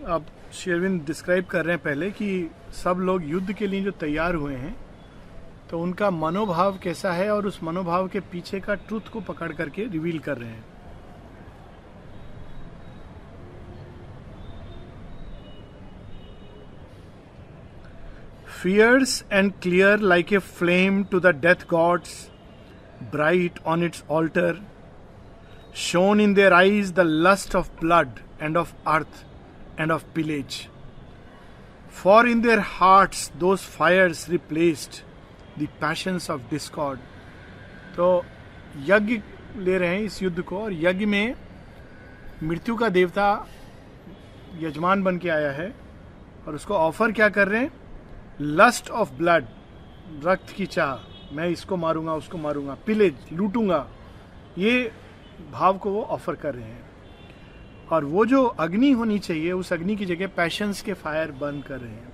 अब श्री अरविंद डिस्क्राइब कर रहे हैं पहले कि सब लोग युद्ध के लिए जो तैयार हुए हैं तो उनका मनोभाव कैसा है, और उस मनोभाव के पीछे का ट्रुथ को पकड़ करके रिवील कर रहे हैं. Fierce and clear like a flame to the death gods, bright on its altar, shone in their eyes the lust of blood and of earth and of pillage. For in their hearts those fires replaced the passions of discord. तो यज्ञ ले रहे हैं इस युद्ध को, और यज्ञ में मृत्यु का देवता यजमान बन के आया है और उसको ऑफर क्या कर रहे हैं? लस्ट ऑफ ब्लड, रक्त की चाह, मैं इसको मारूंगा उसको मारूंगा, पिलेज, लूटूंगा, ये भाव को वो ऑफर कर रहे हैं. और वो जो अग्नि होनी चाहिए उस अग्नि की जगह पैशंस के फायर बर्न कर रहे हैं.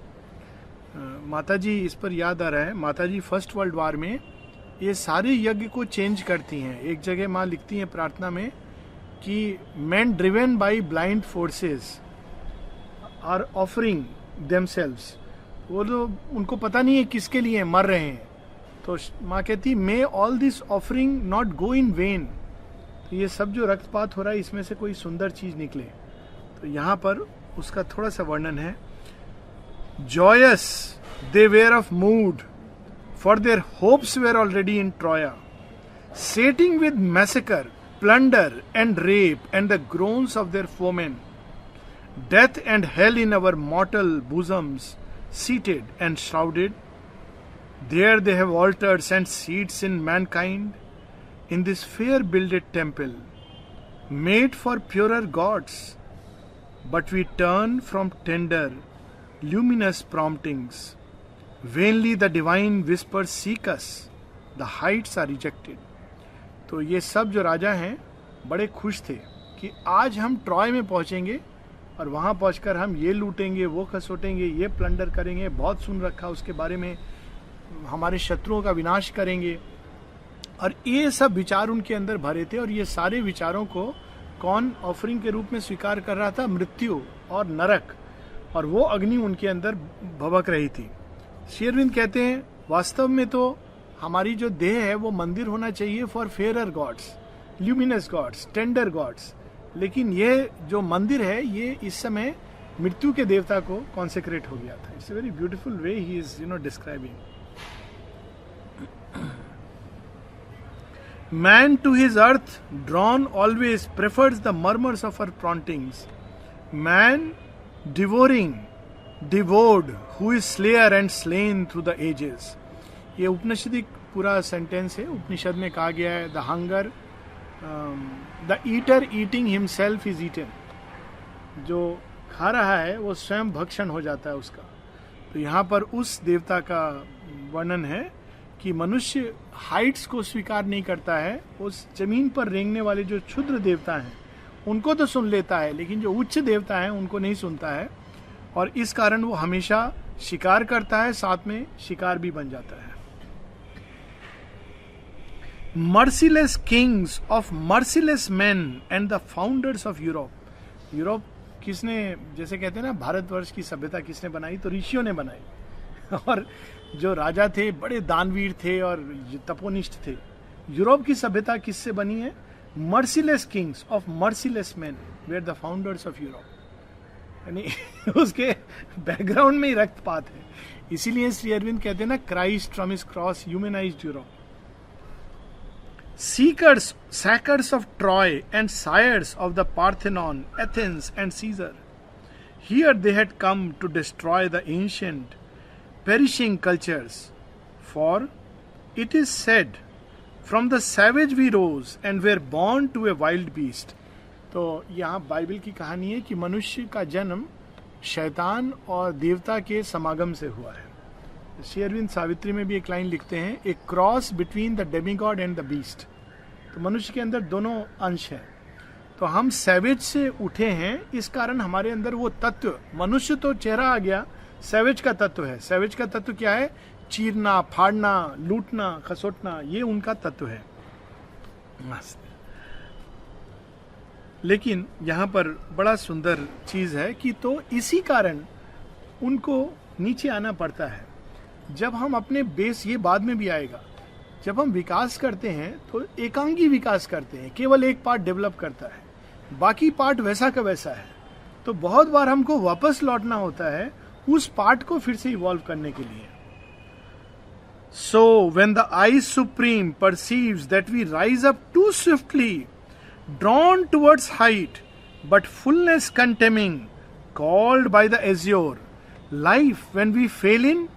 माता जी इस पर याद आ रहा है, माता जी फर्स्ट वर्ल्ड वॉर में ये सारे यज्ञ को चेंज करती हैं. एक जगह माँ लिखती हैं प्रार्थना में कि men driven by blind forces are offering themselves. वो लोग, उनको पता नहीं है किसके लिए मर रहे हैं. तो माँ कहती may all this offering not go in vain. तो ये सब जो रक्तपात हो रहा है इसमें से कोई सुंदर चीज निकले. तो यहाँ पर उसका थोड़ा सा वर्णन है. Joyous they were of mood, for their hopes were already in Troy, setting with massacre, plunder and rape and the groans of their foemen, death and hell in our mortal bosoms, seated and shrouded. There they have altars and seats in mankind, in this fair builded temple, made for purer gods. But we turn from tender, luminous promptings. Vainly the divine whispers seek us. The heights are rejected. तो ये सब जो राजा हैं बड़े खुश थे कि आज हम ट्रॉय में पहुंचेंगे और वहां पहुंचकर हम ये लूटेंगे, वो खसोटेंगे, ये प्लंडर करेंगे, बहुत सुन रखा उसके बारे में, हमारे शत्रुओं का विनाश करेंगे. और ये सब विचार उनके अंदर भरे थे. और ये सारे विचारों को कौन ऑफरिंग के रूप में स्वीकार कर रहा था? मृत्यु और नरक. और वो अग्नि उनके अंदर भभक रही थी. श्री अरविंद कहते हैं वास्तव में तो हमारी जो देह है वो मंदिर होना चाहिए for fairer gods, luminous gods, tender gods. लेकिन ये जो मंदिर है ये इस समय मृत्यु के देवता को कॉन्सेक्रेट हो गया था. It's a very beautiful way he is describing. Man to his earth drawn always prefers the murmurs of our प्रॉन्टिंग्स. Man devouring devoured who is slayer and slain through the ages. ये उपनिषदिक पूरा sentence है. उपनिषद में कहा गया है the hunger, the eater eating himself is eaten. जो खा रहा है वो स्वयं भक्षण हो जाता है उसका. तो यहाँ पर उस देवता का वर्णन है कि मनुष्य हाइट्स को स्वीकार नहीं करता है. उस जमीन पर रेंगने वाले जो क्षुद्र देवता हैं उनको तो सुन लेता है, लेकिन जो उच्च देवता हैं उनको नहीं सुनता है. और इस कारण वो हमेशा शिकार करता है, साथ में शिकार भी बन जाता है. Merciless kings of merciless men and the founders of Europe. Europe किसने, जैसे कहते हैं ना भारतवर्ष की सभ्यता किसने बनाई? तो ऋषियों ने बनाई. और जो राजा थे बड़े दानवीर थे और तपोनिष्ठ थे. यूरोप की सभ्यता किससे बनी है? Merciless kings of merciless men were the founders of Europe. यानी उसके बैकग्राउंड में ही रक्तपात है. इसीलिए श्री अरविंद कहते हैं ना Christ from his cross humanised Europe. Seekers, sackers of Troy and sires of the Parthenon, Athens and Caesar. Here they had come to destroy the ancient, perishing cultures. For it is said, from the savage we rose and were born to a wild beast. तो यहाँ Bible की कहानी है कि मनुष्य का जन्म शैतान और देवता के समागम से हुआ है. श्री अरविंद सावित्री में भी एक लाइन लिखते हैं, a cross between the demigod and the beast. तो मनुष्य के अंदर दोनों अंश हैं. तो हम सैवेज से उठे हैं, इस कारण हमारे अंदर वो तत्व, मनुष्य तो चेहरा आ गया, सैवेज का तत्व है. सैवेज का तत्व क्या है? चीरना, फाड़ना, लूटना, खसोटना, ये उनका तत्व है. लेकिन यहाँ पर बड़ा सुंदर चीज है कि तो इसी कारण उनको नीचे आना पड़ता है। जब हम अपने बेस, ये बाद में भी आएगा, जब हम विकास करते हैं तो एकांगी विकास करते हैं, केवल एक पार्ट डेवलप करता है, बाकी पार्ट वैसा का वैसा है। तो बहुत बार हमको वापस लौटना होता है उस पार्ट को फिर से इवॉल्व करने के लिए। So when the I supreme perceives that we rise up too swiftly, drawn towards height but fullness contemning, called by the azure, life when we fail in,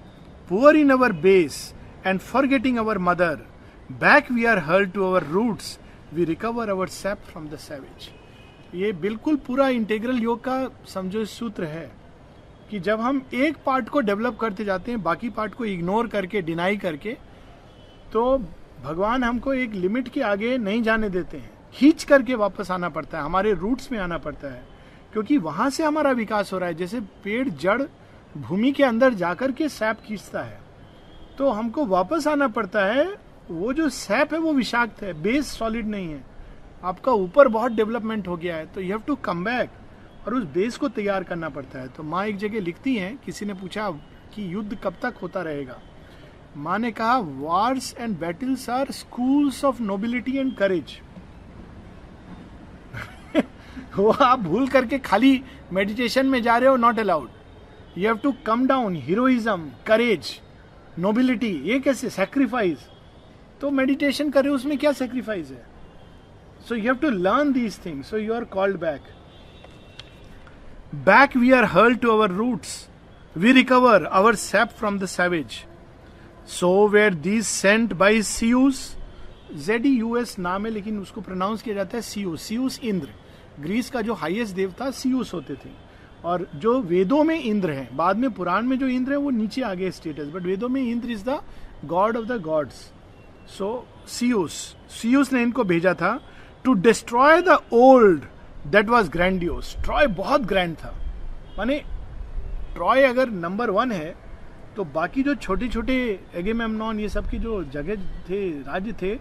poor in our base and forgetting our mother, back we are hurled to our roots, we recover our sap from the savage। ये बिल्कुल पूरा integral योग का समझो सूत्र है कि जब हम एक पार्ट को डेवलप करते जाते हैं, बाकी पार्ट को इग्नोर करके, डिनाई करके, तो भगवान हमको एक लिमिट के आगे नहीं जाने देते हैं, खींच करके वापस आना पड़ता है, हमारे रूट्स में आना पड़ता है, क्योंकि वहां से हमारा विकास हो रहा है। जैसे पेड़ जड़ भूमि के अंदर जाकर के सैप खींचता है, तो हमको वापस आना पड़ता है। वो जो सैप है वो विषाक्त है, बेस सॉलिड नहीं है, आपका ऊपर बहुत डेवलपमेंट हो गया है, तो you have to come back और उस बेस को तैयार करना पड़ता है। तो माँ एक जगह लिखती हैं, किसी ने पूछा कि युद्ध कब तक होता रहेगा, माँ ने कहा wars and battles are schools of nobility and courage. वो आप भूल करके खाली मेडिटेशन में जा रहे हो, not allowed. You have to come down, heroism, courage, nobility, ये कैसे, सैक्रिफाइस। तो मेडिटेशन कर रहे हो, उसमें क्या सैक्रिफाइस है? So you have to learn these things, so you are called back. Back we are hurled to our roots, we recover our sap from the savage. So where these sent by Zeus, ZEUS नाम है लेकिन उसको pronounce किया जाता है सीयूस। सीयूस Indra, Greece का जो highest देवता सीयूस होते थे, और जो वेदों में इंद्र है, बाद में पुराण में जो इंद्र है वो नीचे आ गए स्टेटस, बट वेदों में Indra is the god of the gods. So Zeus ने इनको भेजा था to destroy the old that was grandiose. Troy बहुत ग्रैंड था, माने ट्रॉय अगर नंबर 1 है तो बाकी जो छोटे छोटे एगेमेम्नॉन, ये सब की जो जगह थे, राज्य थे,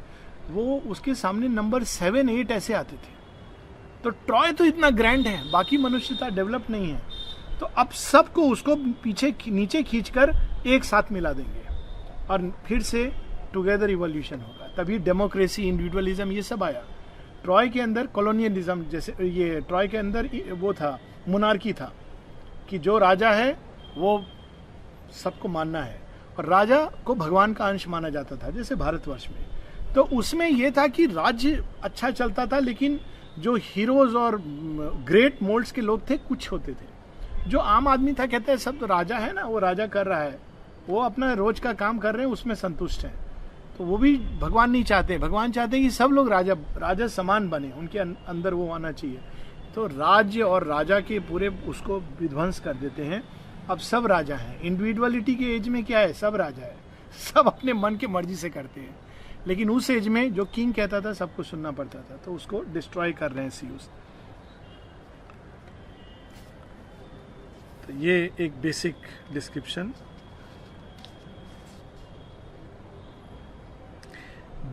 वो उसके सामने नंबर 7, 8 ऐसे आते थे। तो ट्रॉय तो इतना ग्रैंड है, बाकी मनुष्यता डेवलप नहीं है, तो अब सबको उसको पीछे नीचे खींचकर एक साथ मिला देंगे और फिर से टुगेदर इवोल्यूशन होगा। तभी डेमोक्रेसी, इंडिविजुअलिज्म, ये सब आया। ट्रॉय के अंदर कॉलोनियलिज्म, जैसे ये ट्रॉय के अंदर वो था, मोनार्की था कि जो राजा है वो सबको मानना है, और राजा को भगवान का अंश माना जाता था, जैसे भारतवर्ष में। तो उसमें यह था कि राज्य अच्छा चलता था, लेकिन जो हीरोज और ग्रेट मोल्ड्स के लोग थे कुछ होते थे। जो आम आदमी था, कहते हैं सब तो राजा है ना, वो राजा कर रहा है, वो अपना रोज का काम कर रहे हैं, उसमें संतुष्ट हैं। तो वो भी भगवान नहीं चाहते, भगवान चाहते हैं कि सब लोग राजा समान बने, उनके अंदर वो आना चाहिए। तो राज्य और राजा के पूरे उसको विध्वंस कर देते हैं। अब सब राजा हैं। इंडिविजुअलिटी के एज में क्या है, सब राजा है, सब अपने मन की मर्जी से करते हैं। लेकिन उस एज में जो किंग कहता था सबको सुनना पड़ता था, तो उसको डिस्ट्रॉय कर रहे हैं सीयूस। तो ये एक basic description.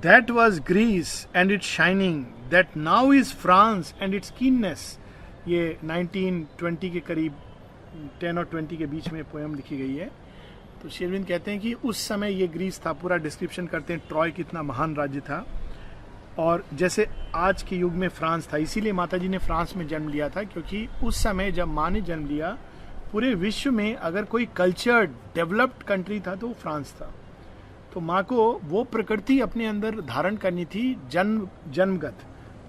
That was Greece and its shining, that now is France and its keenness. ये 1920 के करीब, 10 और 20 के बीच में पोएम लिखी गई है। तो श्री अरविंद कहते हैं कि उस समय ये ग्रीस था, पूरा डिस्क्रिप्शन करते हैं ट्रॉय कितना महान राज्य था, और जैसे आज के युग में फ्रांस था। इसीलिए माता जी ने फ्रांस में जन्म लिया था, क्योंकि उस समय जब माँ ने जन्म लिया, पूरे विश्व में अगर कोई कल्चर्ड डेवलप्ड कंट्री था तो वो फ्रांस था। तो माँ को वो प्रकृति अपने अंदर धारण करनी थी, जन्मगत।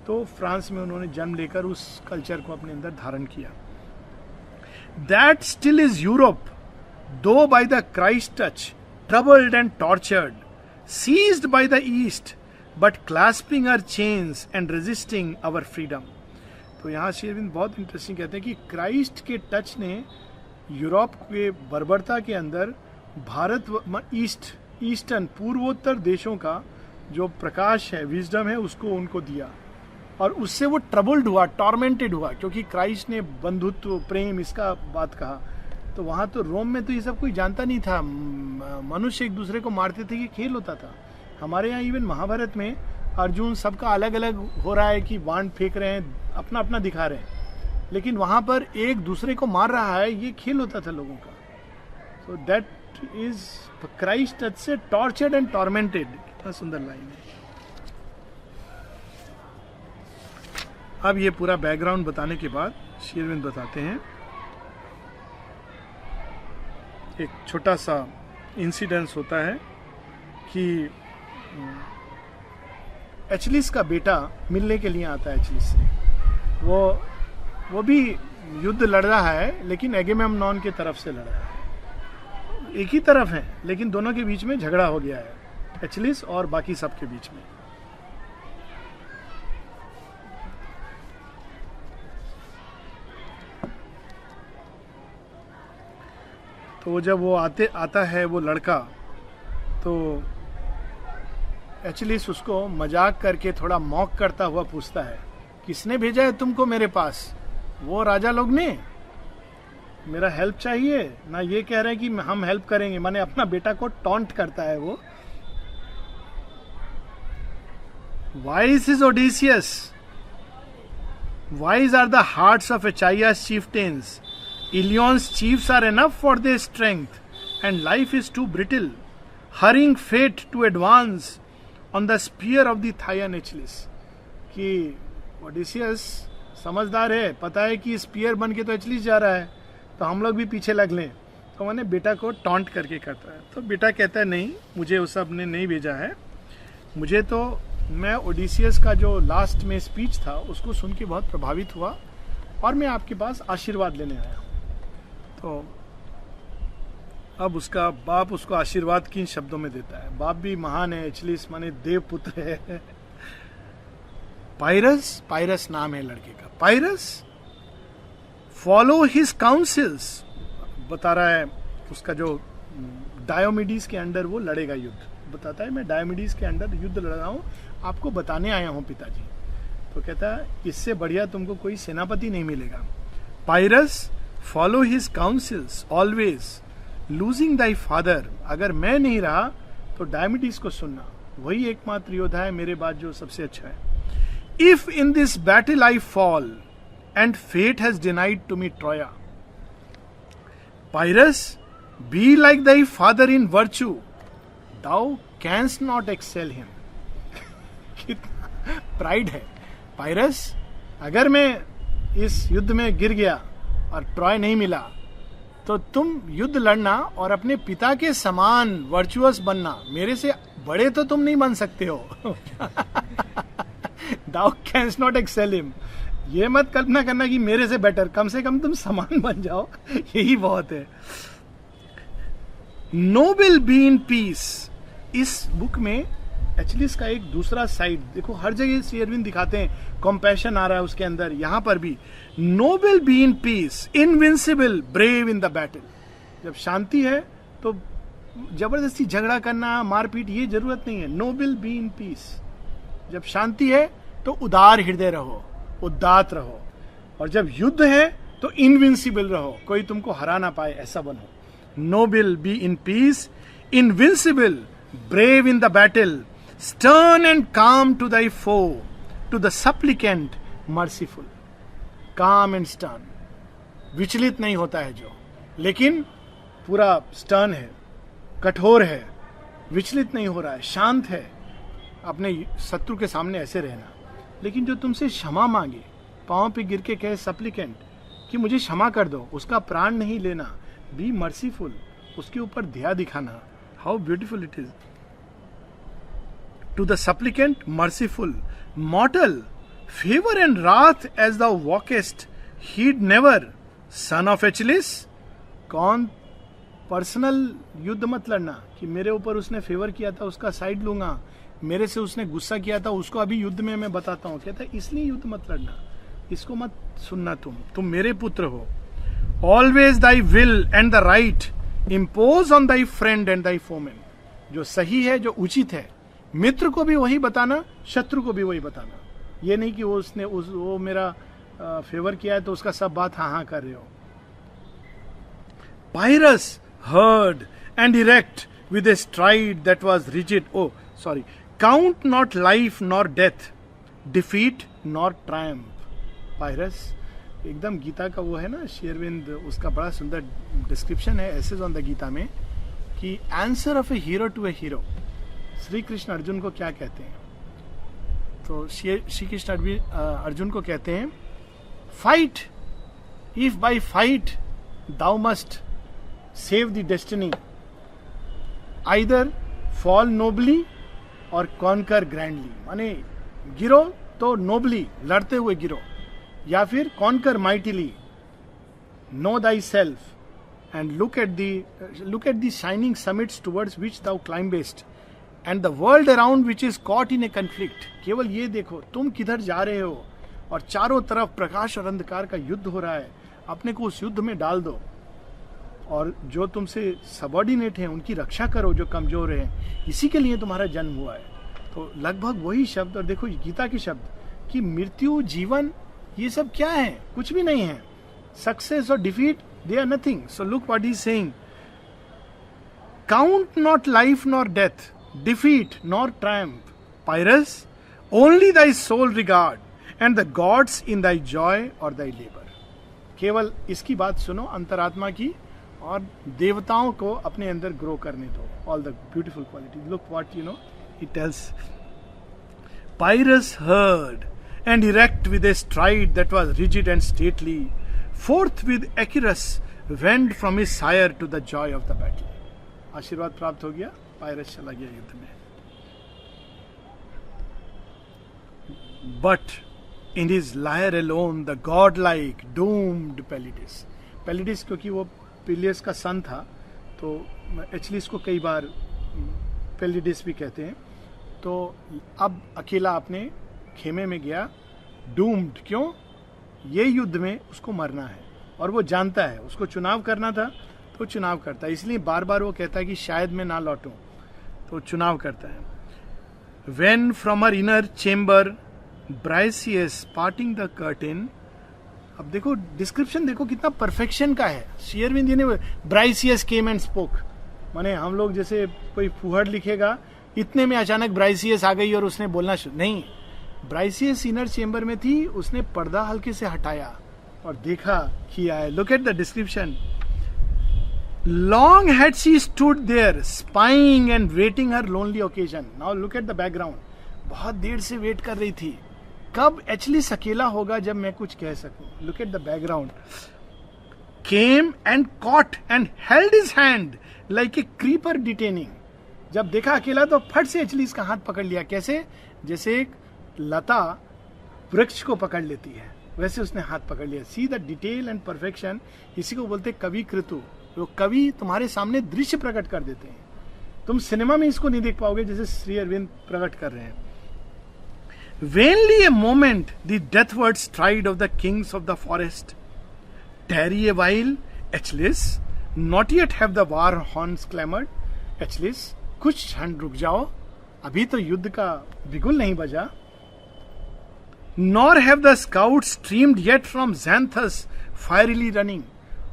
तो फ्रांस में उन्होंने जन्म लेकर उस कल्चर को अपने अंदर धारण किया। That still is Europe, though by the Christ touch, troubled and tortured, seized by the East, but clasping our chains and resisting our freedom। तो यहाँ श्री अरविंद बहुत इंटरेस्टिंग कहते हैं कि क्राइस्ट के टच ने यूरोप के बर्बरता के अंदर भारत, ईस्टर्न पूर्वोत्तर देशों का जो प्रकाश है, विजडम है, उसको उनको दिया, और उससे वो ट्रबल्ड हुआ, टॉर्मेंटेड हुआ, क्योंकि क्राइस्ट ने बंधुत्व, प्रेम, इसका बात कहा। तो वहां तो रोम में तो ये सब कोई जानता नहीं था, मनुष्य एक दूसरे को मारते थे, ये खेल होता था। हमारे यहाँ इवन महाभारत में अर्जुन सबका अलग अलग हो रहा है कि बाण फेंक रहे हैं, अपना अपना दिखा रहे हैं, लेकिन वहां पर एक दूसरे को मार रहा है, ये खेल होता था लोगों का. सो दैट इज क्राइस्ट से टॉर्चर्ड एंड टॉर्मेंटेड. कितना सुंदर लाइन है. अब ये पूरा बैकग्राउंड बताने के बाद श्री अरविंद बताते हैं एक छोटा सा इंसिडेंस होता है कि एचलिस का बेटा मिलने के लिए आता है एचलिस से. वो भी युद्ध लड़ रहा है, लेकिन एगेमेम्नॉन की तरफ से लड़ रहा है. एक ही तरफ है, लेकिन दोनों के बीच में झगड़ा हो गया है, एचलिस और बाकी सब के बीच में. तो जब वो आता है वो लड़का, तो एचलिस उसको मजाक करके थोड़ा मॉक करता हुआ पूछता है, किसने भेजा है तुमको मेरे पास? वो राजा लोग ने. मेरा हेल्प चाहिए ना, ये कह रहे हैं कि हम हेल्प करेंगे. माने अपना बेटा को टॉन्ट करता है वो. Wise is Odysseus, wise are the hearts of Achaea's chieftains. Ilion's chiefs are enough for their strength, and life is too brittle, hurrying fate to advance on the spear of the Thaian Achilles. कि Odysseus समझदार है, पता है कि spear बन के तो एचलिस जा रहा है, तो हम लोग भी पीछे लग लें. तो मैंने बेटा को टॉन्ट करके करता है. तो बेटा कहता है नहीं, मुझे उस सब ने नहीं भेजा है. मुझे तो, मैं ओडिसियस का जो लास्ट में स्पीच था उसको सुन के बहुत प्रभावित हुआ, और मैं आपके पास आशीर्वाद लेने आया. तो अब उसका बाप उसको आशीर्वाद किन शब्दों में देता है. बाप भी महान है, एचलिस माने देव पुत्र है. पायरस नाम है लड़के का. पायरस फॉलो हिज काउंसिल्स, बता रहा है उसका जो डायोमिडीज के अंडर वो लड़ेगा युद्ध. बताता है मैं डायोमिडीज के अंडर युद्ध लड़ रहा हूं, आपको बताने आया हूं पिताजी. तो कहता है इससे बढ़िया तुमको कोई सेनापति नहीं मिलेगा. Pyrrhus follow his counsels always, losing thy father. अगर मैं नहीं रहा तो डायमिडीज को सुनना, वही एकमात्र योद्धा है मेरे बाद जो सबसे अच्छा है. If in this battle I fall and fate has denied to me Troya, Pyrrhus be like thy father in virtue, thou canst not excel him. कितना प्राइड है. पायरस, अगर मैं इस युद्ध में गिर गया और ट्रॉय नहीं मिला, तो तुम युद्ध लड़ना और अपने पिता के समान वर्चुअस बनना. मेरे से बड़े तो तुम नहीं बन सकते हो. Thou canst not excel him. ये मत कल्पना करना कि मेरे से बेटर, कम से कम तुम समान बन जाओ, यही बहुत है. Noble be in peace. इस बुक में एचलिस का एक दूसरा साइड देखो. हर जगह श्री अरविंद दिखाते हैं, कॉम्पैशन आ रहा है उसके अंदर. यहां पर भी noble be in peace, invincible, brave in the battle. जब शांति है तो जबरदस्ती झगड़ा करना, मारपीट, ये जरूरत नहीं है. Noble be in peace. जब शांति है तो उदार हृदय रहो, उदात रहो. और जब युद्ध है तो इनविंसिबल रहो, कोई तुमको हरा ना पाए, ऐसा बनो. Noble be in peace, invincible, brave in the battle, stern and calm to thy foe, to the supplicant merciful. Calm and stern, विचलित नहीं होता है जो, लेकिन पूरा stern है, कठोर है, विचलित नहीं हो रहा है, शांत है. अपने शत्रु के सामने ऐसे रहना. लेकिन जो तुमसे क्षमा मांगे, पांव पे गिर के कहे सप्लिकेंट कि मुझे क्षमा कर दो, उसका प्राण नहीं लेना. बी मर्सीफुल, उसके ऊपर दया दिखाना. How beautiful it is. To the supplicant merciful, mortal, favor and wrath as thou walkest, heed never, son of Achilles. कौन? पर्सनल युद्ध मत लड़ना कि मेरे ऊपर उसने फेवर किया था उसका साइड लूंगा, मेरे से उसने गुस्सा किया था उसको अभी युद्ध में मैं बताता हूं. कहता है इसलिए युद्ध मत लड़ना, इसको मत सुनना. तुम मेरे पुत्र हो. Always thy will and the right impose on thy friend and thy foeman. जो सही है, जो उचित है, मित्र को भी वही बताना, शत्रु को भी वही बताना. ये नहीं कि वो मेरा फेवर किया है तो उसका सब बात हाँ कर रहे हो. Pyrrhus heard and erect with a stride that was rigid. Oh, sorry. Count not life nor death, defeat nor triumph. पायरस, एकदम गीता का वो है ना शेरविंद, उसका बड़ा सुंदर डिस्क्रिप्शन है एसेज ऑन द गीता में कि answer of a hero to a hero, Shri Krishna Arjun को क्या कहते हैं. तो श्री कृष्ण अर्जुन को कहते हैं, fight if by fight thou must save the destiny, either fall nobly और कॉन्कर ग्रैंडली. माने गिरो तो नोबली, लड़ते हुए गिरो, या फिर conquer mightily. Know thy self and look at the shining summits towards which thou climbest and the world around which is caught in a conflict. केवल ये देखो तुम किधर जा रहे हो और चारों तरफ प्रकाश और अंधकार का युद्ध हो रहा है. अपने को उस युद्ध में डाल दो और जो तुमसे सबॉर्डिनेट हैं उनकी रक्षा करो, जो कमजोर हैं. इसी के लिए तुम्हारा जन्म हुआ है. तो लगभग वही शब्द, और देखो गीता के शब्द कि मृत्यु, जीवन, ये सब क्या है? कुछ भी नहीं है. सक्सेस और defeat, they are nothing. So look what he is saying, count not life nor death, defeat nor triumph, Pyrrhus, only thy soul regard and the gods in thy joy or thy labor. केवल इसकी बात सुनो अंतरात्मा की, और देवताओं को अपने अंदर ग्रो करने दो. All the beautiful qualities. Look what he tells. Pyrrhus heard and erect with a stride that was rigid and stately, forth with Echirus went from his sire to the joy of the battle. आशीर्वाद प्राप्त हो गया, पायरस चला गया युद्ध में. But in his lyre alone the god like doomed Pelides. Pelides क्योंकि वो पिलियस का सन था, तो एक्चुअली इसको कई बार पेलिडिस भी कहते हैं. तो अब अकेला अपने खेमे में गया. डूम्ड क्यों? ये युद्ध में उसको मरना है और वो जानता है. उसको चुनाव करना था तो चुनाव करता है, इसलिए बार बार वो कहता है कि शायद मैं ना लौटूं, तो चुनाव करता है. When from her inner chamber Briseis parting the curtain. अब देखो डिस्क्रिप्शन देखो कितना परफेक्शन का है. शेरविंद ने Briseis came and spoke, माने हम लोग जैसे कोई फुहड़ लिखेगा, इतने में अचानक Briseis आ गई और उसने बोलना शुरू. नहीं, Briseis इनर चेंबर में थी, उसने पर्दा हल्के से हटाया और देखा किया है. Look at the description. Long had she stood there, spying and waiting her lonely occasion. Now look at the background. बहुत देर से वेट कर रही थी, कब एचलिस अकेला होगा जब मैं कुछ कह सकूं. Look at the background. Came and caught and held his hand like a creeper detaining. जब देखा अकेला तो फट से एचलिस का हाथ पकड़ लिया. कैसे? जैसे एक लता वृक्ष को पकड़ लेती है, वैसे उसने हाथ पकड़ लिया. See the detail and perfection. इसी को बोलते कवि कृतु. वो कवि तुम्हारे सामने दृश्य प्रकट कर देते हैं. तुम सिनेमा में इसको नहीं देख पाओगे जैसे श्री अरविंद प्रकट कर रहे हैं. Vainly a moment the deathward stride of the kings of the forest. Tarry a while, Achilles, not yet have the war horns clamored. Achilles, कुछ क्षण रुक जाओ, अभी तो युद्ध का बिगुल नहीं बजा. Nor have the scouts streamed yet from Xanthus fierily running.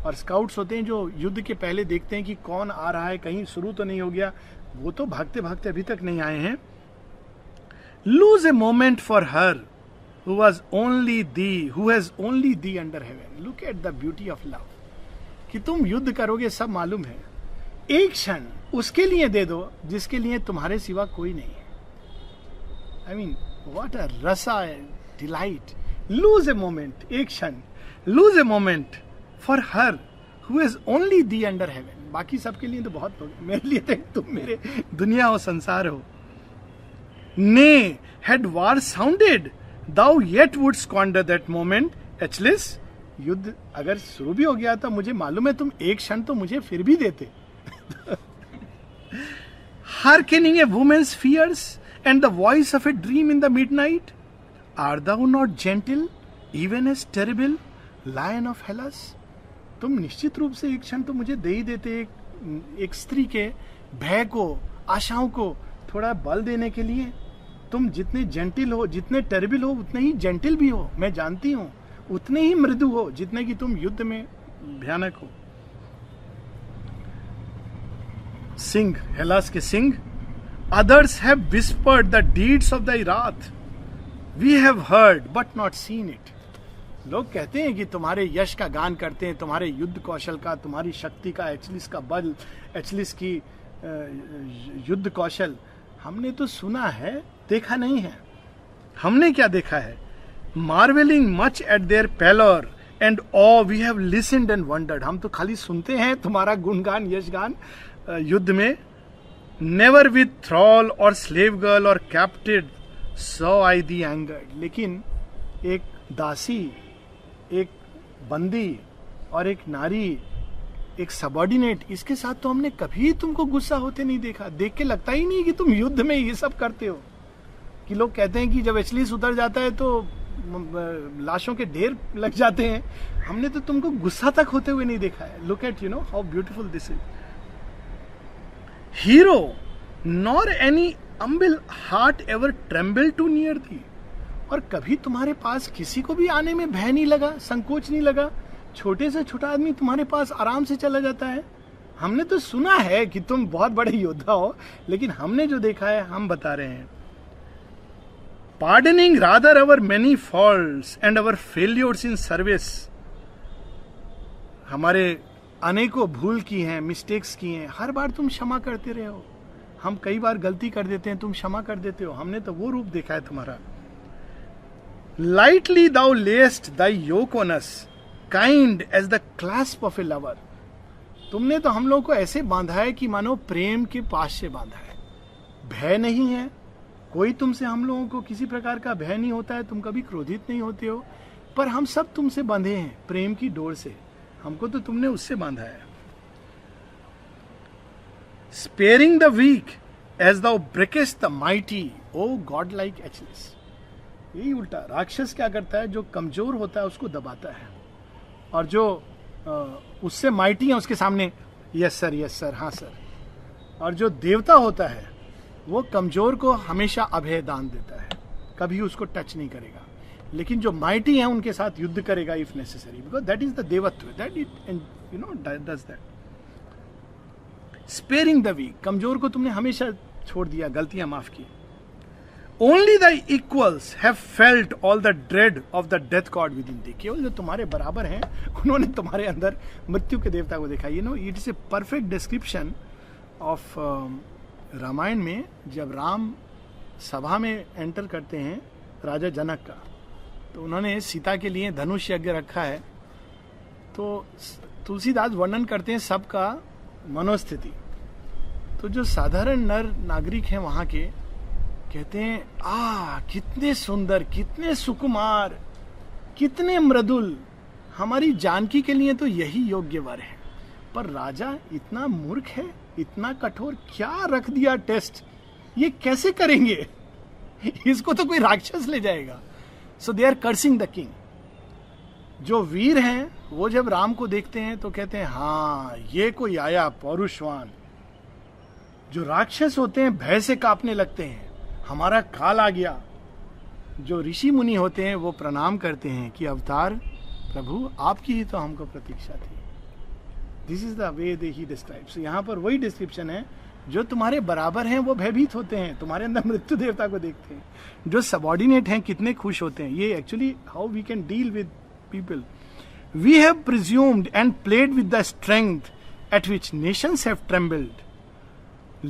और स्काउट्स होते हैं जो युद्ध के पहले देखते हैं कि कौन आ रहा है, कहीं शुरू तो नहीं हो गया. वो तो भागते भागते अभी तक नहीं आए हैं. Lose a moment for her who has only thee under heaven. Look at the beauty of love. कि तुम युद्ध करोगे सब मालूम है, एक क्षण उसके लिए दे दो जिसके लिए तुम्हारे सिवा कोई नहीं है. आई मीन व्हाट अ रसा डिलाइट. लूज ए मोमेंट, एक क्षण. Lose a moment for her who is only thee under heaven. बाकी सबके लिए तो बहुत लोग, मेरे लिए तो तुम मेरे दुनिया हो, संसार हो. Ne'er had war sounded thou yet would squander that moment. Achilles, युद्ध अगर शुरू भी हो गया था, मुझे मालूम है तुम एक क्षण तो मुझे फिर भी देते. Hearkening a woman's fears and the voice of a dream in the midnight, art thou not gentle even as terrible lion of Hellas? तुम निश्चित रूप से एक क्षण तो मुझे दे ही देते, एक स्त्री के भय को, आशाओं को थोड़ा बल देने के लिए. तुम जितने जेंटिल हो, जितने टेरिबल हो, उतने ही जेंटिल भी हो, मैं जानती हूं. उतने ही मृदु हो जितने कि तुम युद्ध में भयानक हो. सिंह, हेलास के सिंह. Others have whispered the deeds of thy wrath, we have heard but not seen it. लोग कहते हैं कि तुम्हारे यश का गान करते हैं, तुम्हारे युद्ध कौशल का, तुम्हारी शक्ति का, एचलिस का बल, एचलिस की युद्ध कौशल। हमने तो सुना है, देखा नहीं है। हमने क्या देखा है? Marvelling much at their pallor and awe we have listened and wondered. हम तो खाली सुनते हैं तुम्हारा गुणगान, यशगान युद्ध में। नेवर विथ थ्रॉल और स्लेव गर्ल और captive saw I the angered. लेकिन एक दासी, एक बंदी और एक नारी, एक सबॉर्डिनेट, इसके साथ तो हमने कभी तुमको गुस्सा होते नहीं देखा। देख के लगता ही नहीं कि तुम युद्ध में ये सब करते हो। कि लोग कहते हैं कि जब एचलिस उतर जाता है तो लाशों के ढेर लग जाते हैं। हमने तो तुमको गुस्सा तक होते हुए नहीं देखा है। Look at, you know how beautiful this is. Hero nor any humble heart ever tremble to near thee. और कभी तुम्हारे पास किसी को भी आने में भय नहीं लगा, संकोच नहीं लगा। छोटे से छोटा आदमी तुम्हारे पास आराम से चला जाता है। हमने तो सुना है कि तुम बहुत बड़े योद्धा हो, लेकिन हमने जो देखा है हम बता रहे हैं। Pardoning rather our many faults and our failures in service. हमारे अनेकों भूल की हैं, मिस्टेक्स की हैं, हर बार तुम क्षमा करते रहे हो। हम कई बार गलती कर देते हैं, तुम क्षमा कर देते हो। हमने तो वो रूप देखा है तुम्हारा। Lightly thou layest thy yoke on us, kind as the clasp of a lover. तुमने तो हम लोगों को ऐसे बांधा है कि मानो प्रेम के पास से बांधा है। भय नहीं है, कोई तुमसे, हम लोगों को किसी प्रकार का भय नहीं होता है। तुम कभी क्रोधित नहीं होते हो, पर हम सब तुमसे बंधे हैं प्रेम की डोर से। हमको तो तुमने उससे बांधा है। Sparing the weak as thou breakest the mighty, O godlike Achilles. यही उल्टा, राक्षस क्या करता है? जो कमजोर होता है उसको दबाता है, और जो उससे माइटी है उसके सामने यस सर, हाँ सर। और जो देवता होता है वो कमजोर को हमेशा अभय दान देता है, कभी उसको टच नहीं करेगा। लेकिन जो माइटी है उनके साथ युद्ध करेगा if necessary, because that is the देवत्व, that it you know does that. Sparing the weak, कमजोर को तुमने हमेशा छोड़ दिया, गलतियां माफ की। Only thy equals have felt all the dread of the death god within thee. केवल जो तुम्हारे बराबर हैं उन्होंने तुम्हारे अंदर मृत्यु के देवता को देखा। It is a perfect description of Ramayana में जब राम सभा में एंटर करते हैं राजा जनक का, तो उन्होंने सीता के लिए धनुष यज्ञ रखा है। तो तुलसीदास वर्णन करते हैं सबका मनोस्थिति। तो जो साधारण नर नागरिक हैं वहां के कहते हैं कितने सुंदर, कितने सुकुमार, कितने मृदुल, हमारी जानकी के लिए तो यही योग्य वर है। पर राजा इतना मूर्ख है, इतना कठोर, क्या रख दिया टेस्ट, ये कैसे करेंगे? इसको तो कोई राक्षस ले जाएगा। So they are cursing the king. जो वीर हैं वो जब राम को देखते हैं तो कहते हैं हाँ ये कोई आया पौरुषवान। जो राक्षस होते हैं भय से कांपने लगते हैं, हमारा काल आ गया। जो ऋषि मुनि होते हैं वो प्रणाम करते हैं कि अवतार प्रभु आपकी ही तो हमको प्रतीक्षा थी। This is the way they he describes. यहाँ पर वही डिस्क्रिप्शन है, जो तुम्हारे बराबर हैं वो भयभीत होते हैं, तुम्हारे अंदर मृत्यु देवता को देखते हैं। जो सबॉर्डिनेट हैं कितने खुश होते हैं। ये actually how we can deal with people. We have presumed and played with the strength at which nations have trembled.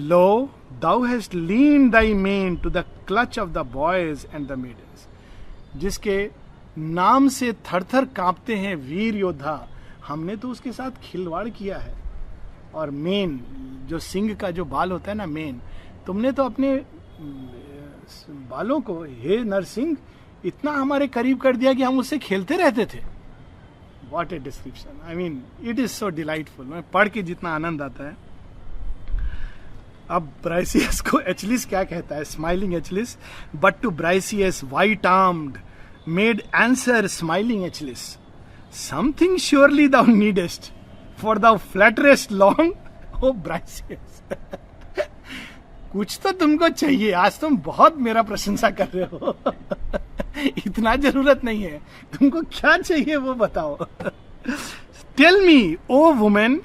Lo, thou hast leaned thy mane to the clutch of the boys and the maidens. जिसके नाम से थर-थर कांपते हैं वीर योद्धा, हमने तो उसके साथ खिलवाड़ किया है। और मेन जो सिंह का जो बाल होता है ना, मेन, तुमने तो अपने बालों को, हे नरसिंह, इतना हमारे करीब कर दिया कि हम उससे खेलते रहते थे। What a description! I mean, it is so delightful. मैं पढ़ के जितना आनंद आता है। अब ब्राइसियस को एचलिस क्या कहता है? Smiling Achilles, but to Briseis white armed made answer smiling Achilles, something surely thou needest for thou flatterest long O Briseis. कुछ तो तुमको चाहिए, आज तुम बहुत मेरा प्रशंसा कर रहे हो। इतना जरूरत नहीं है, तुमको क्या चाहिए वो बताओ। टेल मी ओ वुमेन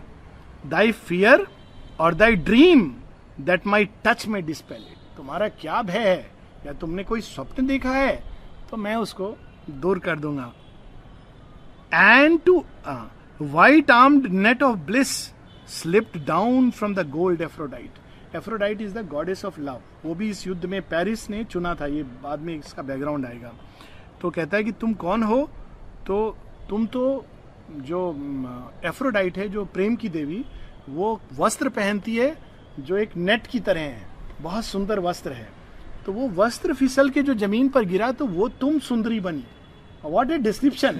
दाई फियर और दाई ड्रीम दैट माई टच में डिस्पेल इट। तुम्हारा क्या भय है, या तुमने कोई स्वप्न देखा है तो मैं उसको दूर कर दूंगा। and to white armed net of bliss slipped down from the gold Aphrodite. Aphrodite is the goddess of love. वो भी इस युद्ध में पेरिस ने चुना था, ये बाद में इसका बैकग्राउंड आएगा. तो कहता है कि तुम कौन हो? तो तुम तो जो एफ्रोडाइट है, जो प्रेम की देवी, वो वस्त्र पहनती है जो एक नेट की तरह है, बहुत सुंदर वस्त्र है. तो वो वस्त्र फिसल के जो जमीन पर गिरा तो वो तुम सुंदरी बनी. What a description!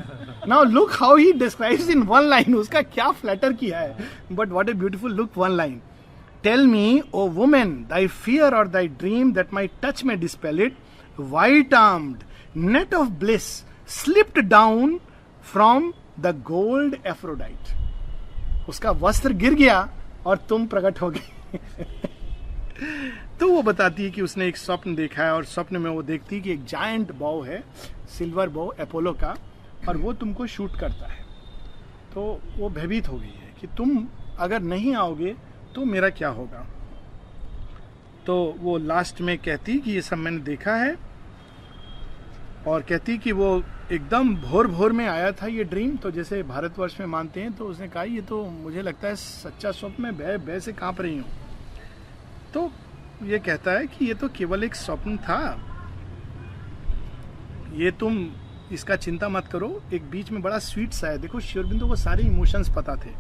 Now look how he describes in one line. उसका क्या फ्लैटर किया है. But what a beautiful look, one line. Tell me, O woman, thy fear or thy dream that my touch may dispel it. White-armed, net of bliss, slipped down from the gold Aphrodite. उसका वस्त्र गिर गया और तुम प्रकट हो गई. तो वो बताती है कि उसने एक स्वप्न देखा है और स्वप्न में वो देखती है कि एक जायंट बॉ है, सिल्वर बॉ अपोलो का, और वो तुमको शूट करता है. तो वो भयभीत हो गई है कि तुम अगर नहीं आओगे तो मेरा क्या होगा. तो वो लास्ट में कहती कि ये सब मैंने देखा है, और कहती कि वो एकदम भोर भोर में आया था ये ड्रीम. तो जैसे भारतवर्ष में मानते हैं, तो उसने कहा ये तो मुझे लगता है सच्चा स्वप्न में भय भय से कांप रही हूँ. तो ये कहता है कि ये तो केवल एक स्वप्न था, ये तुम इसका चिंता मत करो. एक बीच में बड़ा स्वीट सा है. देखो श्री अरबिंदो को सारे इमोशंस पता थे.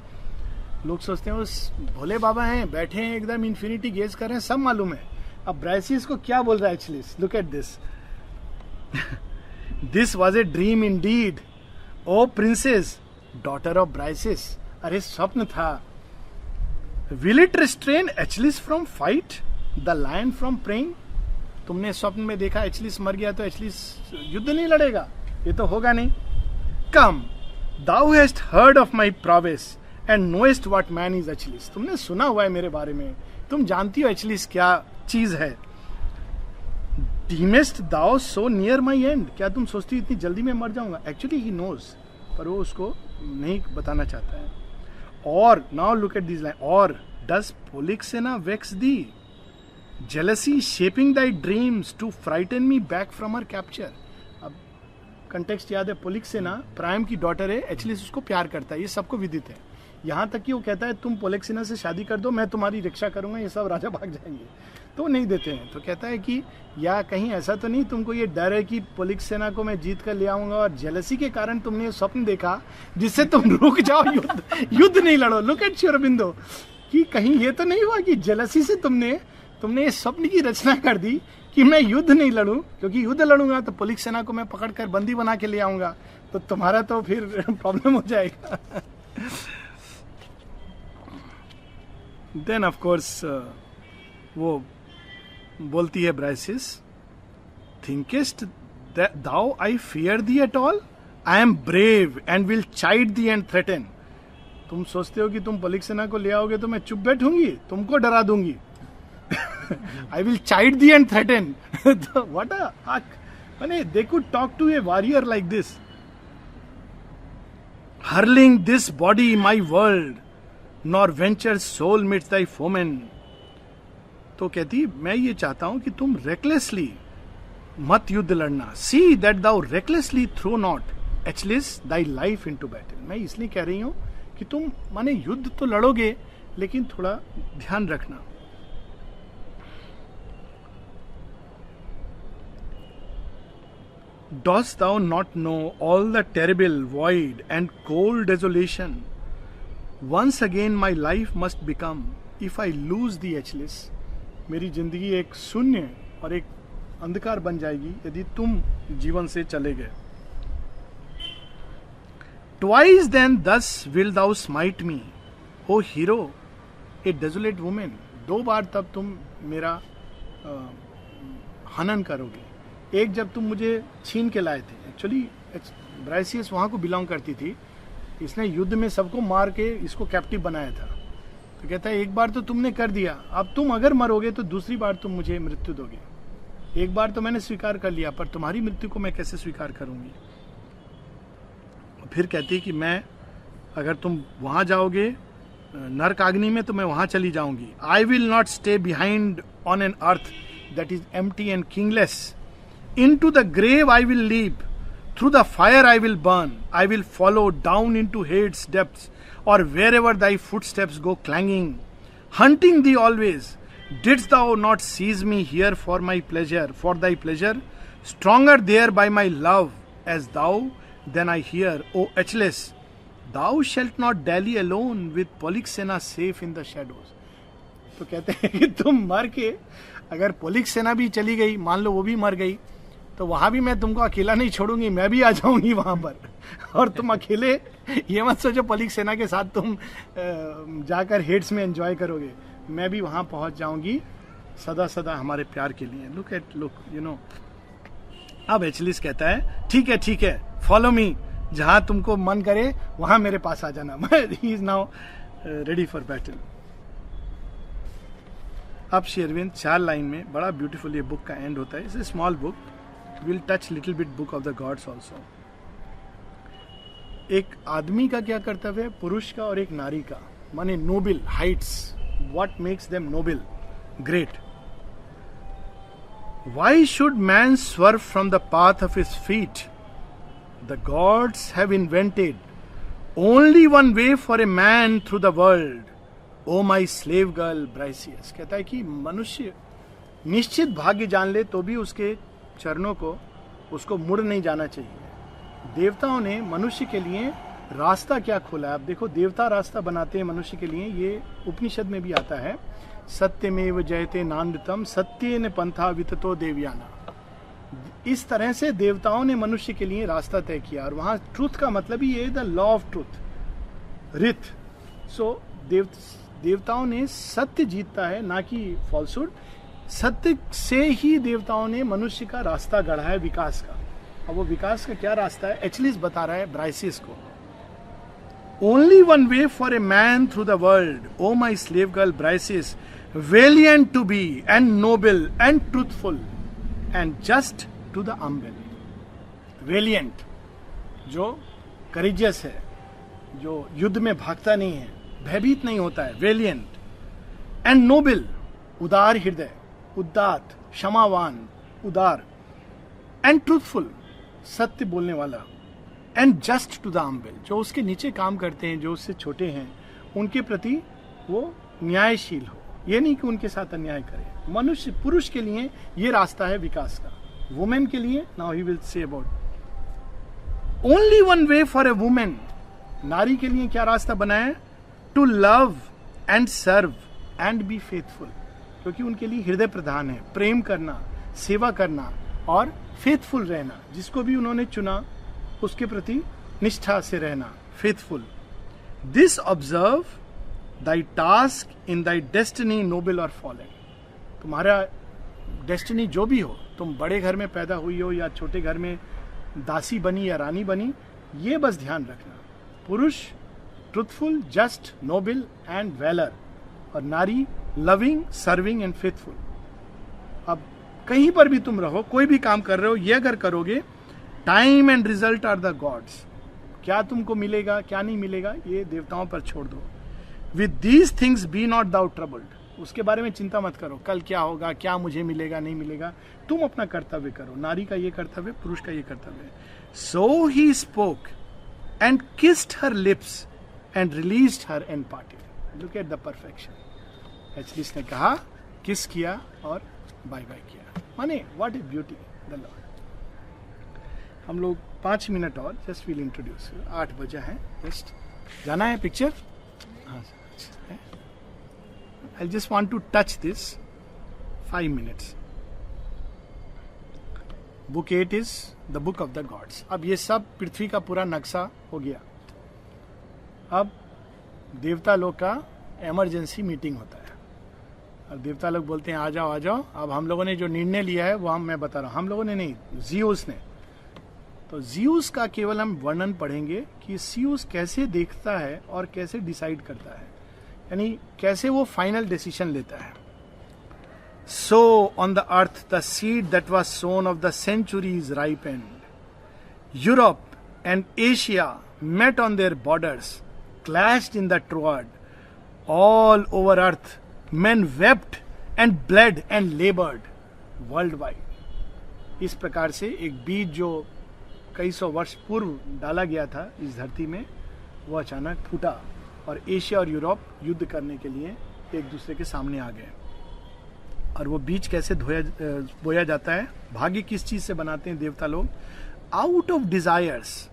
लोग सोचते हैं उस भोले बाबा हैं, बैठे हैं एकदम इन्फिनिटी गेज कर रहे हैं, सब मालूम है. अब ब्राइसिस को क्या बोल रहा है actually, look at this. This was a dream indeed, O princess daughter of Briseis. अरे स्वप्न था. Will it restrain Achilles from fight, the lion from preying. तुमने स्वप्न में देखा एचलिस मर गया तो एचलिस युद्ध नहीं लड़ेगा, ये तो होगा नहीं. Come, thou hast heard of my prowess and knowest what man is Achilles. तुमने सुना हुआ है मेरे बारे में, तुम जानती हो एचलिस क्या चीज है. डीमेस्ट दाउ सो नियर माई एंड. क्या तुम सोचती हो इतनी जल्दी में मर जाऊंगा? एक्चुअली ही नोज, पर वो उसको नहीं बताना चाहता है. और now look at this line. और does Polyxena vex thee, jealousy shaping thy dreams to frighten me back from her capture. अब कंटेक्स्ट याद है, पोलिक्सेना प्राइम की डॉटर है, एचलिस उसको प्यार करता है, ये सबको विदित है. यहाँ तक कि वो कहता है तुम पोलिक्सेना से शादी कर दो, मैं तुम्हारी रक्षा करूंगा, ये सब राजा भाग जाएंगे. तो नहीं देते हैं. तो कहता है कि या कहीं ऐसा तो नहीं तुमको ये डर है कि पोलिक्सेना को मैं जीत कर ले आऊंगा और जेलसी के कारण तुमने ये स्वप्न देखा जिससे तुम रुक जाओ, युद्ध नहीं लड़ो. लुक एट श्री अरबिंदो कि कहीं ये तो नहीं हुआ कि जेलसी से तुमने इस स्वप्न की रचना कर दी कि मैं युद्ध नहीं लड़ूं, क्योंकि युद्ध लड़ूंगा तो पोलिक्सेना को मैं पकड़कर बंदी बना के ले आऊंगा, तो तुम्हारा तो फिर प्रॉब्लम हो जाएगा. देन ऑफ कोर्स वो बोलती है Briseis, thinkest thou I fear thee at all, I am brave and will chide thee and threaten. तुम सोचते हो कि तुम पोलिक्सेना को ले आओगे तो मैं चुप बैठूंगी, तुमको डरा दूंगी. I will chide thee and threaten. What a hack. They could talk to a warrior like this. Hurling this body my world, nor venture soul midst thy foemen. तो कहती मैं ये चाहता हूं कि तुम recklessly मत युद्ध लड़ना. See that thou recklessly throw not Achilles thy life into battle. मैं इसलिए कह रही हूं कि तुम माने युद्ध तो लड़ोगे लेकिन थोड़ा ध्यान रखना. Dost thou not know all the terrible void and cold desolation once again my life must become if I lose the Achilles? मेरी जिंदगी एक शून्य और एक अंधकार बन जाएगी यदि तुम जीवन से चले गए. Twice then thus will thou smite me, O hero, a desolate woman. 2 बार तब तुम मेरा हनन करोगे. एक जब तुम मुझे छीन के लाए थे. एक्चुअली ब्राइसियस वहाँ को बिलोंग करती थी, इसने युद्ध में सबको मार के इसको कैप्टिव बनाया था. तो कहता है एक बार तो तुमने कर दिया, अब तुम अगर मरोगे तो दूसरी बार तुम मुझे मृत्यु दोगे. एक बार तो मैंने स्वीकार कर लिया, पर तुम्हारी मृत्यु को मैं कैसे स्वीकार करूंगी. फिर कहती है कि मैं अगर तुम वहाँ जाओगे नरकाग्नि में तो मैं वहाँ चली जाऊंगी. I will not stay behind on an earth that is empty and kingless. Into the grave I will leap, Through the fire I will burn, I will follow down into hate's depths, or wherever thy footsteps go clanging, hunting thee always. Didst thou not seize me here for my pleasure, for thy pleasure? Stronger there by my love as thou, then I hear, O Achilles, thou shalt not dally alone with Polyxena safe in the shadows. तो कहते हैं कि तुम मर के अगर पोलिक्सेना भी चली गई, मान लो वो भी मर गई, तो वहां भी मैं तुमको अकेला नहीं छोड़ूंगी, मैं भी आ जाऊंगी वहां पर. और तुम अकेले ये मत सोचो पोलिक्सेना के साथ तुम जाकर हेड्स में एंजॉय करोगे, मैं भी वहां पहुंच जाऊंगी सदा सदा हमारे प्यार के लिए. Look you know. अब एचलिस कहता है ठीक है फॉलो मी, जहां तुमको मन करे वहां मेरे पास आ जाना. He is now ready for battle. अब श्री अरविंद 4 लाइन में बड़ा ब्यूटीफुल ये बुक का एंड होता है. It's a small book, will touch little bit book of the God's also. एक आदमी का क्या कर्तव्य है, पुरुष का और एक नारी का, माने noble heights, what makes them noble, great. Why should man swerve from the path of his feet? The gods have invented only one way for a man through the world. O my slave girl Briseis. कहता है कि मनुष्य निश्चित भाग्य जान ले तो भी उसके चरणों को उसको मुड़ नहीं जाना चाहिए. देवताओं ने मनुष्य के लिए रास्ता क्या खोला है. आप देखो, देवता रास्ता बनाते हैं मनुष्य के लिए, ये उपनिषद में भी आता है. सत्यमेव जयते नान्यतम सत्येन पंथा विततो देवयाना. इस तरह से देवताओं ने मनुष्य के लिए रास्ता तय किया. और वहां ट्रूथ का मतलब ही ये द लॉ ऑफ ट्रूथ, रिथ. सो देवताओं ने सत्य जीतता है, ना कि फॉल्सहुड. सत्य से ही देवताओं ने मनुष्य का रास्ता गढ़ा है विकास का. अब वो विकास का क्या रास्ता है, एचलिस बता रहा है ब्राइसिस को. Only one way for a man through the world, O my slave girl Briseis, valiant to be and noble and truthful and just to the humble. Valiant, जो courageous है, जो युद्ध में भागता नहीं है, भयभीत नहीं होता है, valiant and noble, उदार हृदय, उदात्त, क्षमावान, उदार, and truthful, सत्य बोलने वाला, and just to the humble, जो उसके नीचे काम करते हैं, जो उससे छोटे हैं, उनके प्रति वो न्यायशील हो. ये नहीं कि उनके साथ अन्याय करे. मनुष्य पुरुष के लिए ये रास्ता है विकास का. वुमेन के लिए now he will say about only one way for a women. नारी के लिए क्या रास्ता बनाया, to love and serve and be faithful. क्योंकि उनके लिए हृदय प्रधान है, प्रेम करना, सेवा करना और फेथफुल रहना. जिसको भी उन्होंने चुना उसके प्रति निष्ठा से रहना, faithful. This observe thy task in thy destiny noble और फॉलन. तुम्हारा डेस्टिनी जो भी हो, तुम बड़े घर में पैदा हुई हो या छोटे घर में दासी बनी या रानी बनी, ये बस ध्यान रखना. पुरुष truthful, just, noble and valour, और नारी लविंग, सर्विंग एंड फेथफुल. अब कहीं पर भी तुम रहो, कोई भी काम कर रहे हो, ये अगर करोगे, time and result are the gods. क्या तुमको मिलेगा क्या नहीं मिलेगा ये देवताओं पर छोड़ दो. With these things be not thou troubled. उसके बारे में चिंता मत करो, कल क्या होगा, क्या मुझे मिलेगा नहीं मिलेगा. तुम अपना कर्तव्य करो. नारी का ये कर्तव्य, पुरुष का ये कर्तव्य. So he spoke and kissed her lips and released her and parted. Look at the perfection. Achilles ने कहा, किस किया और बाय बाय किया. माने what is beauty the lord. हम लोग 5 मिनट और जस्ट विल इंट्रोड्यूस. 8 बजा है, जस्ट जाना है पिक्चर. हाँ, I just want to touch this 5 minutes. Book 8 is the book of the gods. अब ये सब पृथ्वी का पूरा नक्शा हो गया. अब देवता लोग का इमरजेंसी मीटिंग होता है. अब देवता लोग बोलते हैं आ जाओ आ जाओ. अब हम लोगों ने जो निर्णय लिया है वो मैं बता रहा हूं. हम लोगों ने नहीं, जियोस ने. तो जियूस का केवल हम वर्णन पढ़ेंगे कि जियूस कैसे देखता है और कैसे डिसाइड करता है, यानी कैसे वो फाइनल डिसीजन लेता है. So on the earth the seed that was sown of the centuries ripened. Europe and Asia met on their borders, clashed in the Troad. All over earth men wept and bled and labored worldwide. इस प्रकार से एक बीज जो कई सौ वर्ष पूर्व डाला गया था इस धरती में, वो अचानक फूटा और एशिया और यूरोप युद्ध करने के लिए एक दूसरे के सामने आ गए। और वो बीज कैसे बोया जाता है, भाग्य किस चीज से बनाते हैं देवता लोग? Out of desires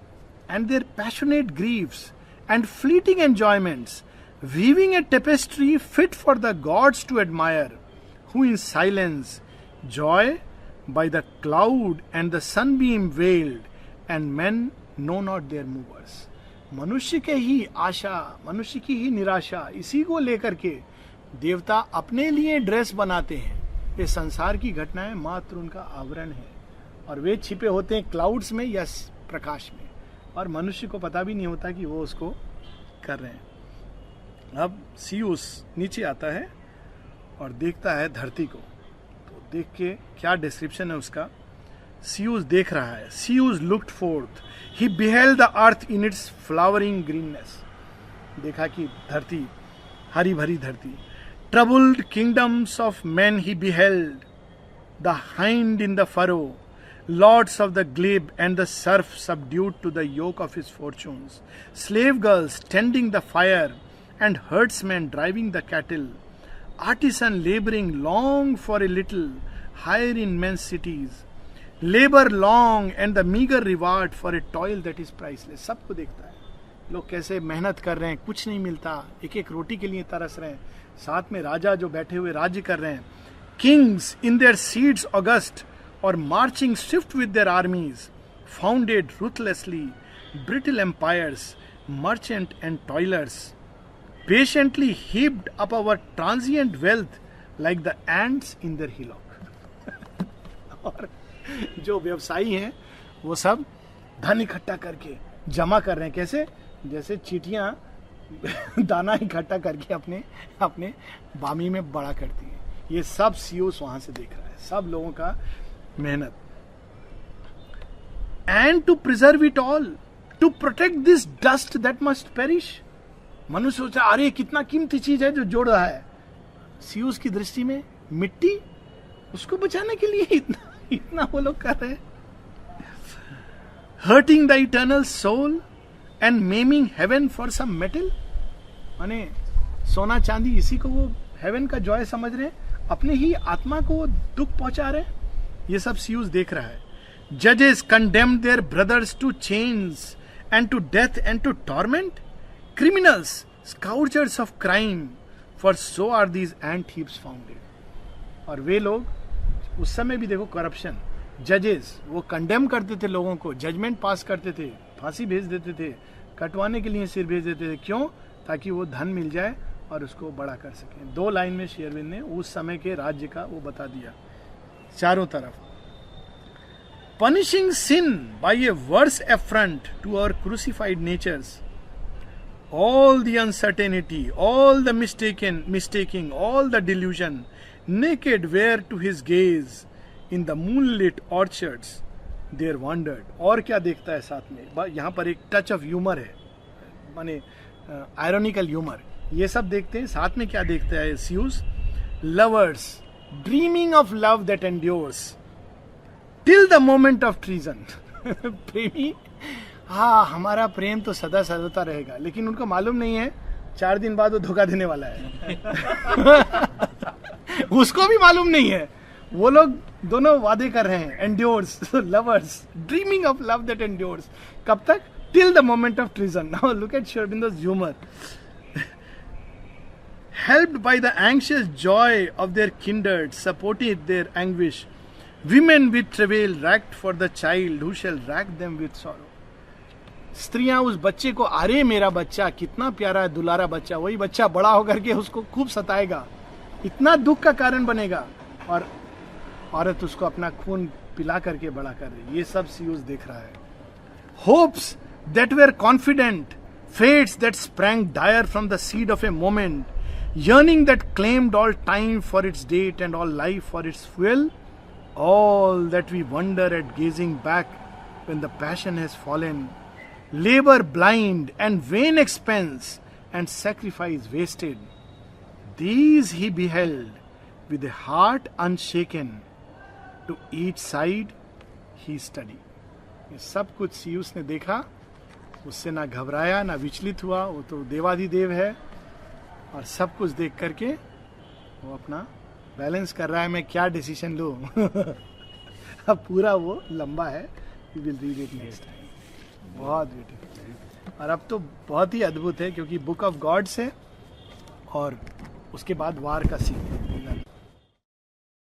and their passionate grieves and fleeting enjoyments, weaving a tapestry fit for the gods to admire, who in silence joy by the cloud and the sunbeam veiled, and men know not their movers. मनुष्य के ही आशा, मनुष्य की ही निराशा, इसी को लेकर के देवता अपने लिए ड्रेस बनाते हैं। ये संसार की घटनाएं मात्र उनका आवरण है और वे छिपे होते हैं क्लाउड्स में या प्रकाश में, और मनुष्य को पता भी नहीं होता कि वो उसको कर रहे हैं। अब सीयूस नीचे आता है और देखता है धरती को, तो देख के क्या डिस्क्रिप्शन है उसका। सीयूस देख रहा है, Zeus looked forth, he beheld the earth in its flowering greenness, देखा कि धरती हरी भरी धरती। Troubled kingdoms of man he beheld, the hind in the furrow, lords of the glebe and the serf subdued to the yoke of his fortunes, slave girls tending the fire and herdsman driving the cattle, artisan laboring long for a little, higher in men's cities, labor long and the meager reward for a toil that is priceless. सबको देखता है, लोग कैसे मेहनत कर रहे हैं, कुछ नहीं मिलता, एक एक रोटी के लिए तरस रहे हैं, साथ में राजा जो बैठे हुए राज्य कर रहे हैं। Kings in their seats august or marching swift with their armies, founded ruthlessly brittle empires, merchant and toilers patiently heaped up our transient wealth like the ants in their hillock. और जो व्यवसायी हैं वो सब धन इकट्ठा करके जमा कर रहे हैं, कैसे? जैसे चींटियां दाना इकट्ठा करके अपने अपने बामी में बड़ा करती हैं। ये सब सीयूस वहां से देख रहा है, सब लोगों का मेहनत। And to preserve it all, to protect this dust that must perish. मनुष्य सोचा अरे कितना कीमती चीज है जो जोड़ रहा है। सीयूस की दृष्टि में मिट्टी, उसको बचाने के लिए इतना इतना वो लोग कर रहे हैं। Hurting the eternal soul and maiming heaven for some metal, माने सोना चांदी इसी को वो हेवन का जॉय समझ रहे हैं, अपने ही आत्मा को दुख पहुंचा रहे हैं। ये सब सीयूस देख रहा है। जजेस condemned their brothers to chains and to death and to torment, criminals scourgers of crime, for so are these ant heaps founded. और वे लोग उस समय भी देखो करप्शन, जजेस वो कंडेम करते थे लोगों को, जजमेंट पास करते थे, फांसी भेज देते थे, कटवाने के लिए सिर भेज देते थे। क्यों? ताकि वो धन मिल जाए और उसको बड़ा कर सके। 2 लाइन में शेरविन ने उस समय के राज्य का वो बता दिया चारों तरफ। Punishing sin by a worse affront to our crucified natures, all the uncertainty, all the mistaking, all the delusion, naked where to his gaze in the moonlit orchards there wandered. और क्या देखता है साथ में? यहाँ पर एक टच ऑफ ह्यूमर है, माने आयरोनिकल ह्यूमर। ये सब देखते हैं, साथ में क्या देखता है सीयूस? Lovers dreaming of love that endures till the moment of treason. प्रेमी, हाँ हमारा प्रेम तो सदा सर्वदा रहेगा, लेकिन उनको मालूम नहीं है 4 दिन बाद वो धोखा देने वाला है। उसको भी मालूम नहीं है। वो लोग दोनों वादे कर रहे हैं, endures, lovers dreaming of love that endures. कब तक? Till the moment of treason. Now look at Shri Aurobindo's humour. Helped by the anxious joy of their kindred, supported their anguish, women with travail racked for the child who shall rack them with sorrow. स्त्रियां उस बच्चे को, अरे मेरा बच्चा कितना प्यारा है, दुलारा बच्चा, वही बच्चा बड़ा होकर के उसको खूब सताएगा, इतना दुख का कारण बनेगा, और औरत उसको अपना खून पिला करके बड़ा कर रही। ये सब सीयूस देख रहा है। Hopes that were confident, fates that sprang dire from the seed of a moment, yearning that claimed all time for its date and all life for its fuel, all that we wonder at gazing back when the passion has fallen, labor blind and vain expense and sacrifice wasted, these he beheld with a heart unshaken, to each side he studied. ये सब कुछ सीयूस ने देखा, उससे ना घबराया ना विचलित हुआ, वो तो देवाधिदेव है, और सब कुछ देख करके वो अपना बैलेंस कर रहा है, मैं क्या डिसीजन लूँ। अब पूरा वो लंबा है, we will read it next time. बहुत ब्यूटीफुल, और अब तो बहुत ही अद्भुत है क्योंकि बुक ऑफ गॉड्स है और उसके बाद वार का सीन।